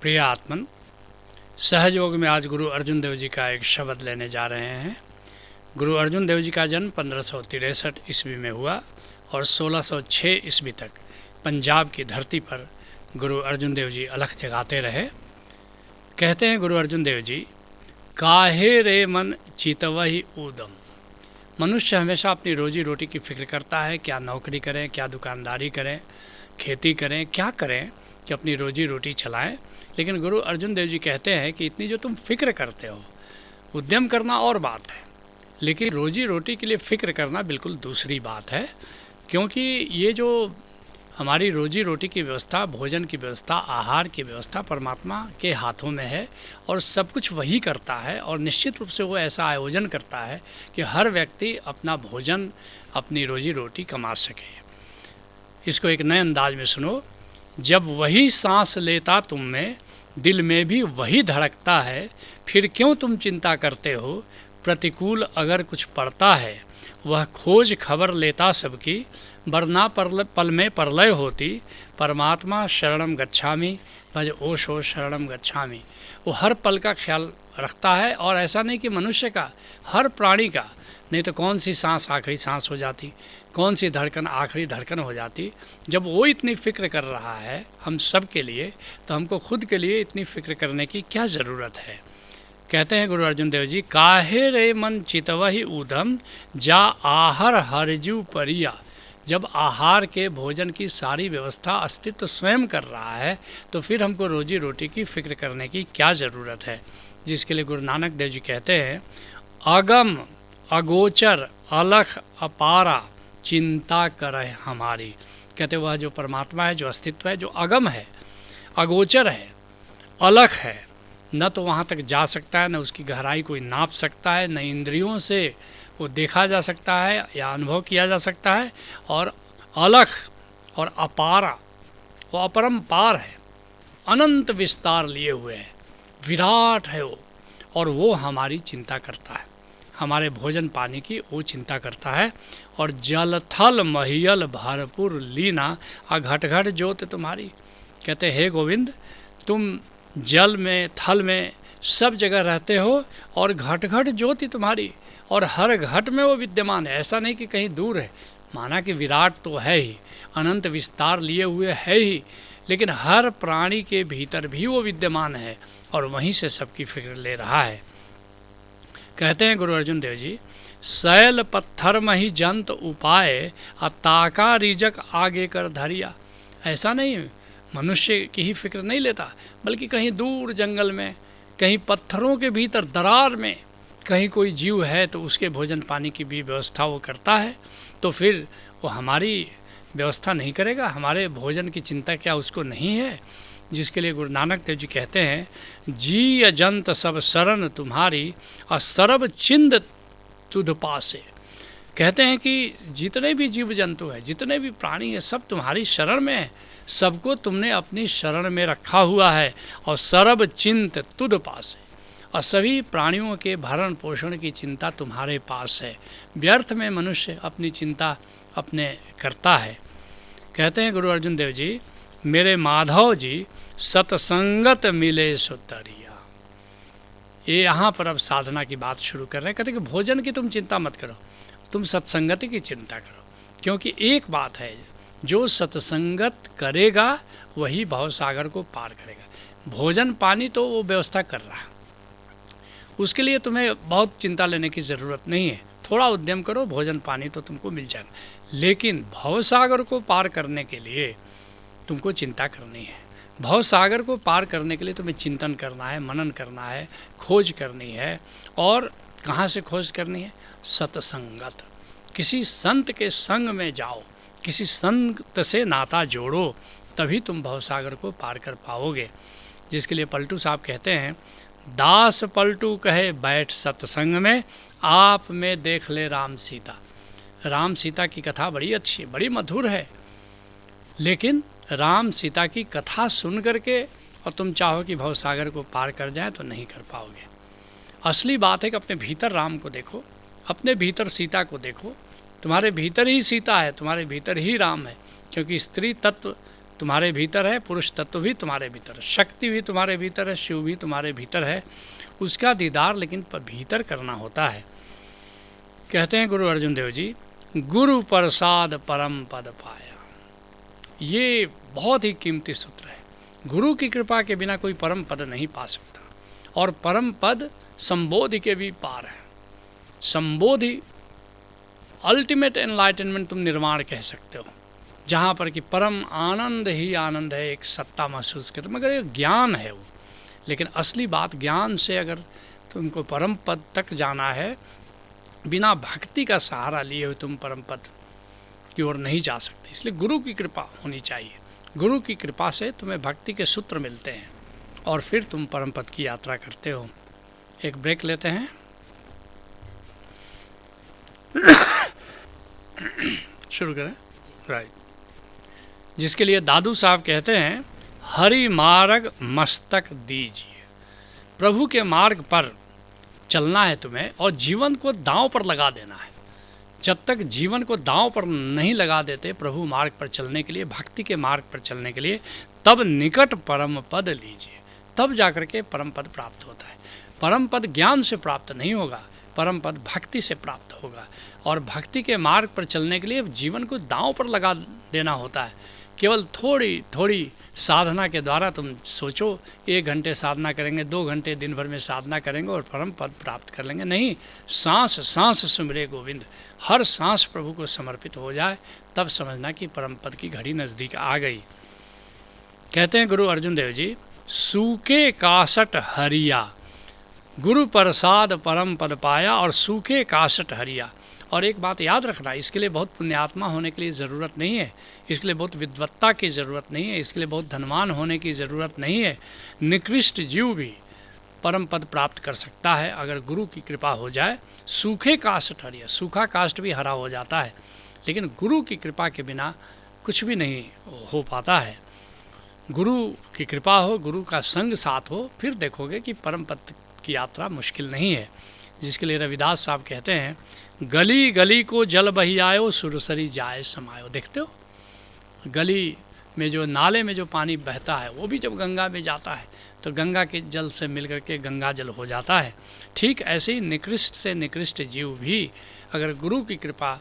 प्रिय आत्मन, सहज योग में आज गुरु अर्जुन देव जी का एक शब्द लेने जा रहे हैं। गुरु अर्जुन देव जी का जन्म 1563 ईस्वी में हुआ और 1606 ईस्वी तक पंजाब की धरती पर गुरु अर्जुन देव जी अलख जगाते रहे। कहते हैं गुरु अर्जुन देव जी, काहे रे मन चितवहि ऊदम। मनुष्य हमेशा अपनी रोजी रोटी की फिक्र करता है, क्या नौकरी करें, क्या दुकानदारी करें, खेती करें, क्या करें कि अपनी रोजी रोटी चलाएं। लेकिन गुरु अर्जुन देव जी कहते हैं कि इतनी जो तुम फिक्र करते हो, उद्यम करना और बात है, लेकिन रोजी रोटी के लिए फ़िक्र करना बिल्कुल दूसरी बात है। क्योंकि ये जो हमारी रोजी रोटी की व्यवस्था, भोजन की व्यवस्था, आहार की व्यवस्था परमात्मा के हाथों में है और सब कुछ वही करता है। और निश्चित रूप से वो ऐसा आयोजन करता है कि हर व्यक्ति अपना भोजन, अपनी रोजी रोटी कमा सके। इसको एक नए अंदाज में सुनो। जब वही सांस लेता तुम में, दिल में भी वही धड़कता है, फिर क्यों तुम चिंता करते हो। प्रतिकूल अगर कुछ पड़ता है, वह खोज खबर लेता सबकी, वरना पल में प्रलय होती। परमात्मा शरणम गच्छामि, भज ओशो शरणम गच्छामि। वो हर पल का ख्याल रखता है। और ऐसा नहीं कि मनुष्य का, हर प्राणी का। नहीं तो कौन सी सांस आखिरी सांस हो जाती, कौन सी धड़कन आखिरी धड़कन हो जाती। जब वो इतनी फ़िक्र कर रहा है हम सब के लिए, तो हमको खुद के लिए इतनी फ़िक्र करने की क्या ज़रूरत है। कहते हैं गुरु अर्जुन देव जी, काहे रे मन चितवहि ऊधम, जा आहर हरजू परिया। जब आहार के, भोजन की सारी व्यवस्था अस्तित्व स्वयं कर रहा है, तो फिर हमको रोजी रोटी की फ़िक्र करने की क्या ज़रूरत है। जिसके लिए गुरु नानक देव जी कहते हैं, अगम अगोचर अलख अपारा चिंता करे हमारी। कहते वह जो परमात्मा है, जो अस्तित्व है, जो अगम है, अगोचर है, अलख है, न तो वहाँ तक जा सकता है, न उसकी गहराई कोई नाप सकता है, न इंद्रियों से वो देखा जा सकता है या अनुभव किया जा सकता है। और अलख और अपारा, वो अपरंपार है, अनंत विस्तार लिए हुए है, विराट है वो। और वो हमारी चिंता करता है, हमारे भोजन पानी की वो चिंता करता है। और जल थल महियल भरपूर लीना, आ घट घट जोत तुम्हारी। कहते हे गोविंद, तुम जल में, थल में, सब जगह रहते हो और घट घट ज्योति तुम्हारी, और हर घट में वो विद्यमान है। ऐसा नहीं कि कहीं दूर है, माना कि विराट तो है ही, अनंत विस्तार लिए हुए है ही, लेकिन हर प्राणी के भीतर भी वो विद्यमान है और वहीं से सबकी फिक्र ले रहा है। कहते हैं गुरु अर्जुन देव जी, शैल पत्थर मही जंत उपाय, ताका रिजक आगे कर धरिया। ऐसा नहीं मनुष्य की ही फिक्र नहीं लेता, बल्कि कहीं दूर जंगल में, कहीं पत्थरों के भीतर दरार में कहीं कोई जीव है तो उसके भोजन पानी की भी व्यवस्था वो करता है। तो फिर वो हमारी व्यवस्था नहीं करेगा? हमारे भोजन की चिंता क्या उसको नहीं है? जिसके लिए गुरु नानक देव जी कहते हैं, जी अजंत सब शरण तुम्हारी, और सर्व चिंद तुध पासे। कहते हैं कि जितने भी जीव जंतु हैं, जितने भी प्राणी हैं, सब तुम्हारी शरण में है, सबको तुमने अपनी शरण में रखा हुआ है। और सर्व चिंत तुध पासे, और सभी प्राणियों के भरण पोषण की चिंता तुम्हारे पास है। व्यर्थ में मनुष्य अपनी चिंता अपने करता है। कहते हैं गुरु अर्जुन देव जी, मेरे माधव जी सतसंगत मिले सुतरिया। ये यहाँ पर अब साधना की बात शुरू कर रहे हैं। कहते हैं कि भोजन की तुम चिंता मत करो, तुम सत्संगति की चिंता करो। क्योंकि एक बात है, जो सत्संगत करेगा वही भवसागर को पार करेगा। भोजन पानी तो वो व्यवस्था कर रहा है, उसके लिए तुम्हें बहुत चिंता लेने की ज़रूरत नहीं है। थोड़ा उद्यम करो, भोजन पानी तो तुमको मिल जाएगा। लेकिन भवसागर को पार करने के लिए तुमको चिंता करनी है। भवसागर को पार करने के लिए तुम्हें चिंतन करना है, मनन करना है, खोज करनी है। और कहाँ से खोज करनी है? सत्संगत, किसी संत के संग में जाओ, किसी संत से नाता जोड़ो, तभी तुम भवसागर को पार कर पाओगे। जिसके लिए पलटू साहब कहते हैं, दास पलटू कहे बैठ सत्संग में, आप में देख ले राम सीता। राम सीता की कथा बड़ी अच्छी, बड़ी मधुर है, लेकिन राम सीता की कथा सुन करके और तुम चाहो कि भवसागर को पार कर जाए तो नहीं कर पाओगे। असली बात है कि अपने भीतर राम को देखो, अपने भीतर सीता को देखो। तुम्हारे भीतर ही सीता है, तुम्हारे भीतर ही राम है। क्योंकि स्त्री तत्व तुम्हारे भीतर है, पुरुष तत्व भी तुम्हारे भीतर है, शक्ति भी तुम्हारे भीतर है, शिव भी तुम्हारे भीतर है। उसका दीदार लेकिन भीतर करना होता है। कहते हैं गुरु अर्जुन देव जी, गुरु प्रसाद परम पद पाया। ये बहुत ही कीमती सूत्र है। गुरु की कृपा के बिना कोई परम पद नहीं पा सकता, और परम पद संबोधि के भी पार है। संबोधि अल्टीमेट एनलाइटनमेंट तुम निर्माण कह सकते हो, जहाँ पर कि परम आनंद ही आनंद है, एक सत्ता महसूस करते, मगर ये ज्ञान है वो। लेकिन असली बात, ज्ञान से अगर तुमको परम पद तक जाना है, बिना भक्ति का सहारा लिए हुए तुम परम पद की ओर नहीं जा सकते। इसलिए गुरु की कृपा होनी चाहिए। गुरु की कृपा से तुम्हें भक्ति के सूत्र मिलते हैं और फिर तुम परम पद की यात्रा करते हो। एक ब्रेक लेते हैं। शुरू करें। राइट। जिसके लिए दादू साहब कहते हैं, हरि मार्ग मस्तक दीजिए। प्रभु के मार्ग पर चलना है तुम्हें, और जीवन को दांव पर लगा देना है। जब तक जीवन को दांव पर नहीं लगा देते प्रभु मार्ग पर चलने के लिए, भक्ति के मार्ग पर चलने के लिए, तब निकट परम पद लीजिए, तब जाकर के परम पद प्राप्त होता है। परम पद ज्ञान से प्राप्त नहीं होगा, परम पद भक्ति से प्राप्त होगा। और भक्ति के मार्ग पर चलने के लिए जीवन को दांव पर लगा देना होता है। केवल थोड़ी थोड़ी साधना के द्वारा तुम सोचो 1 घंटे साधना करेंगे, 2 घंटे दिन भर में साधना करेंगे और परम पद प्राप्त कर लेंगे, नहीं। सांस सांस सुमिरे गोविंद, हर सांस प्रभु को समर्पित हो जाए, तब समझना कि परम पद की घड़ी नज़दीक आ गई। कहते हैं गुरु अर्जुन देव जी, सूखे कासट हरिया, गुरु प्रसाद परम पद पाया, और सूखे कासट हरिया। और एक बात याद रखना, इसके लिए बहुत पुण्यात्मा होने के लिए ज़रूरत नहीं है, इसके लिए बहुत विद्वत्ता की ज़रूरत नहीं है, इसके लिए बहुत धनवान होने की ज़रूरत नहीं है। निकृष्ट जीव भी परम पद प्राप्त कर सकता है अगर गुरु की कृपा हो जाए। सूखे काष्ठ हरिया, सूखा काष्ठ भी हरा हो जाता है, लेकिन गुरु की कृपा के बिना कुछ भी नहीं हो पाता है। गुरु की कृपा हो, गुरु का संग साथ हो, फिर देखोगे कि परम पद की यात्रा मुश्किल नहीं है। जिसके लिए रविदास साहब कहते हैं, गली गली को जल बही आयो, सुरसरी जाए समायो। देखते हो, गली में जो नाले में जो पानी बहता है, वो भी जब गंगा में जाता है तो गंगा के जल से मिलकर के गंगा जल हो जाता है। ठीक ऐसे ही निकृष्ट से निकृष्ट जीव भी अगर गुरु की कृपा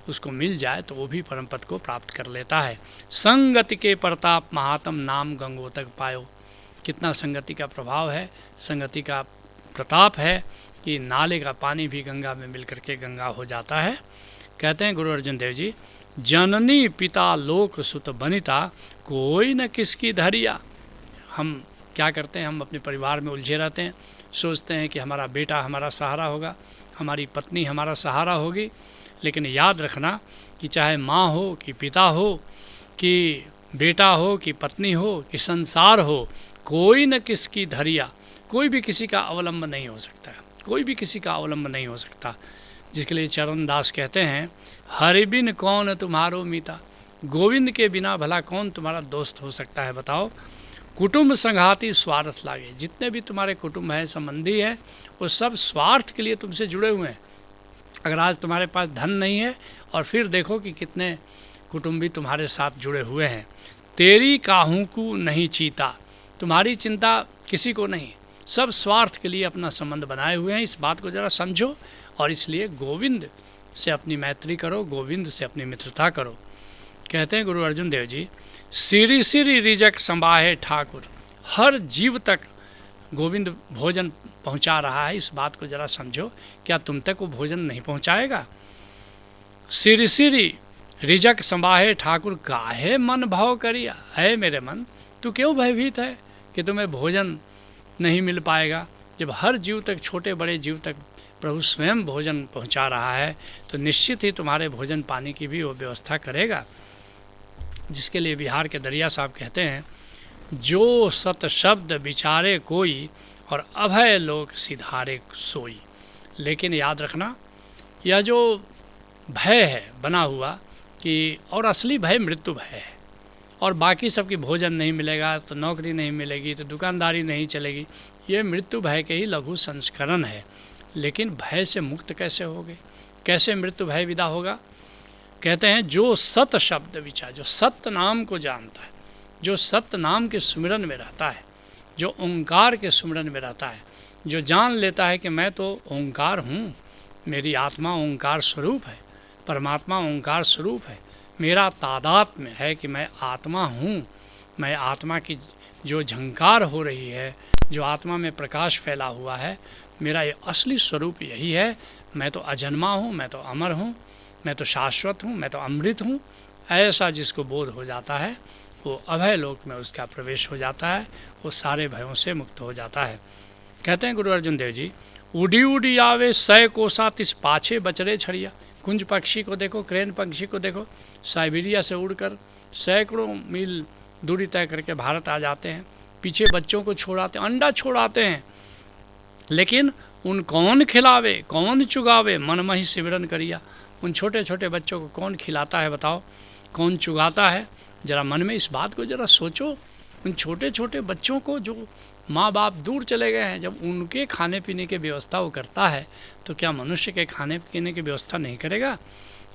उसको मिल जाए तो वो भी परम पद को प्राप्त कर लेता है। संगति के प्रताप महात्म, नाम गंगोतक पायो। कितना संगति का प्रभाव है, संगति का प्रताप है कि नाले का पानी भी गंगा में मिलकर के गंगा हो जाता है। कहते हैं गुरु अर्जुन देव जी, जननी पिता लोक सुत बनिता, कोई न किसकी धरिया। हम क्या करते हैं, हम अपने परिवार में उलझे रहते हैं, सोचते हैं कि हमारा बेटा हमारा सहारा होगा, हमारी पत्नी हमारा सहारा होगी। लेकिन याद रखना कि चाहे माँ हो कि पिता हो कि बेटा हो कि पत्नी हो कि संसार हो, कोई न किसकी धरिया, कोई भी किसी का अवलंब नहीं हो सकता, कोई भी किसी का अवलंब नहीं हो सकता। जिसके लिए चरण दास कहते हैं, हरि बिन कौन तुम्हारो मीता, गोविंद के बिना भला कौन तुम्हारा दोस्त हो सकता है, बताओ। कुटुंब संघाती स्वार्थ लागे, जितने भी तुम्हारे कुटुंब हैं, संबंधी हैं, वो सब स्वार्थ के लिए तुमसे जुड़े हुए हैं। अगर आज तुम्हारे पास धन नहीं है, और फिर देखो कि कितने कुटुंबी तुम्हारे साथ जुड़े हुए हैं। तेरी काहू को नहीं चीता, तुम्हारी चिंता किसी को नहीं, सब स्वार्थ के लिए अपना संबंध बनाए हुए हैं। इस बात को ज़रा समझो, और इसलिए गोविंद से अपनी मैत्री करो, गोविंद से अपनी मित्रता करो। कहते हैं गुरु अर्जुन देव जी, सिरी सिरी रिजक संबाहे ठाकुर, हर जीव तक गोविंद भोजन पहुंचा रहा है। इस बात को ज़रा समझो, क्या तुम तक वो भोजन नहीं पहुंचाएगा। सिरी सिरी रिजक संबाहे ठाकुर, काहे मन भाव करिया। है मेरे मन, तू क्यों भयभीत है कि तुम्हें भोजन नहीं मिल पाएगा। जब हर जीव तक, छोटे बड़े जीव तक प्रभु स्वयं भोजन पहुंचा रहा है, तो निश्चित ही तुम्हारे भोजन पानी की भी वो व्यवस्था करेगा। जिसके लिए बिहार के दरिया साहब कहते हैं, जो सत शब्द विचारे कोई, और अभय लोक सिधारे सोई। लेकिन याद रखना, यह जो भय है बना हुआ कि, और असली भय मृत्यु भय है, और बाकी सबकी भोजन नहीं मिलेगा तो नौकरी नहीं मिलेगी तो दुकानदारी नहीं चलेगी, ये मृत्यु भय के ही लघु संस्करण है। लेकिन भय से मुक्त कैसे होगे, कैसे मृत्यु भय विदा होगा। कहते हैं, जो सत शब्द विचार, जो सत्य नाम को जानता है, जो सत्य नाम के सुमिरन में रहता है, जो ओंकार के सुमिरन में रहता है, जो जान लेता है कि मैं तो ओंकार हूँ, मेरी आत्मा ओंकार स्वरूप है, परमात्मा ओंकार स्वरूप है, मेरा तादात्म्य है कि मैं आत्मा हूँ, मैं आत्मा की जो झंकार हो रही है, जो आत्मा में प्रकाश फैला हुआ है, मेरा ये असली स्वरूप यही है। मैं तो अजन्मा हूँ, मैं तो अमर हूँ, मैं तो शाश्वत हूँ, मैं तो अमृत हूँ। ऐसा जिसको बोध हो जाता है वो अभय लोक में उसका प्रवेश हो जाता है, वो सारे भयों से मुक्त हो जाता है। कहते हैं गुरु अर्जुन देव जी, उड़ी उड़ी आवे 100 कोसा तिस पाछे बचरे छड़िया। कुंज पक्षी को देखो, क्रेन पक्षी को देखो, साइबेरिया से उड़कर सैकड़ों मील दूरी तय करके भारत आ जाते हैं, पीछे बच्चों को छोड़ाते, अंडा छोड़ाते हैं, लेकिन उन कौन खिलावे, कौन चुगावे, मन मही सिमरन करिया। उन छोटे छोटे बच्चों को कौन खिलाता है बताओ, कौन चुगाता है? ज़रा मन में इस बात को ज़रा सोचो। उन छोटे छोटे बच्चों को जो माँ बाप दूर चले गए हैं, जब उनके खाने पीने की व्यवस्था वो करता है तो क्या मनुष्य के खाने पीने की व्यवस्था नहीं करेगा?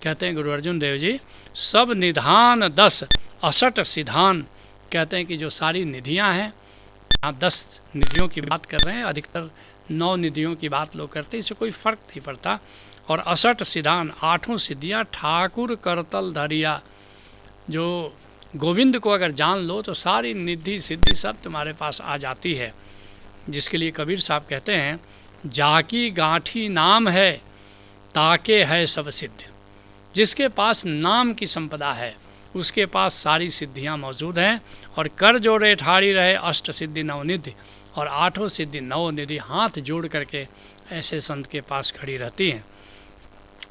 कहते हैं गुरु अर्जुन देव जी, सब निधान 10 असट सिधान। कहते हैं कि जो सारी निधियाँ हैं, यहाँ 10 निधियों की बात कर रहे हैं, अधिकतर 9 निधियों की बात लोग करते हैं, इससे कोई फर्क नहीं पड़ता। और असट सिधान, 8 सिद्धियाँ ठाकुर करतल धरिया। जो गोविंद को अगर जान लो तो सारी निधि सिद्धि सब तुम्हारे पास आ जाती है। जिसके लिए कबीर साहब कहते हैं, जाकी गांठी नाम है ताके है सब सिद्ध। जिसके पास नाम की संपदा है उसके पास सारी सिद्धियां मौजूद हैं। और कर जोड़े ठाड़ी रहे अष्ट सिद्धि नवनिधि, और 8 सिद्धि 9 निधि हाथ जोड़ करके ऐसे संत के पास खड़ी रहती हैं।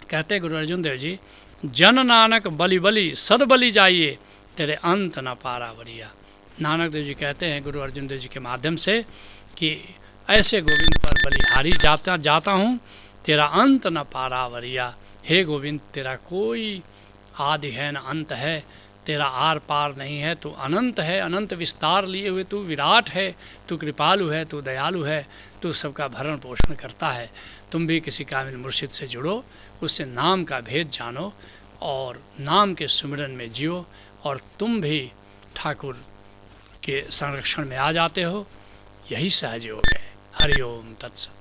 कहते गुरु अर्जुन देव जी, जन नानक बलि बलि सद बलि जाइए, तेरे अंत न पारावरिया। नानक देव जी कहते हैं गुरु अर्जुन देव जी के माध्यम से कि ऐसे गोविंद पर बलिहारी जाता हूँ, तेरा अंत न पारावरिया। हे गोविंद, तेरा कोई आदि है न अंत है, तेरा आर पार नहीं है, तू अनंत है, अनंत विस्तार लिए हुए तू विराट है, तू कृपालु है, तू दयालु है, तू सबका भरण पोषण करता है। तुम भी किसी कामिल मुर्शिद से जुड़ो, उससे नाम का भेद जानो और नाम के सुमिरन में जियो, और तुम भी ठाकुर के संरक्षण में आ जाते हो। यही सहज योग है। हरि ओम तत्सत।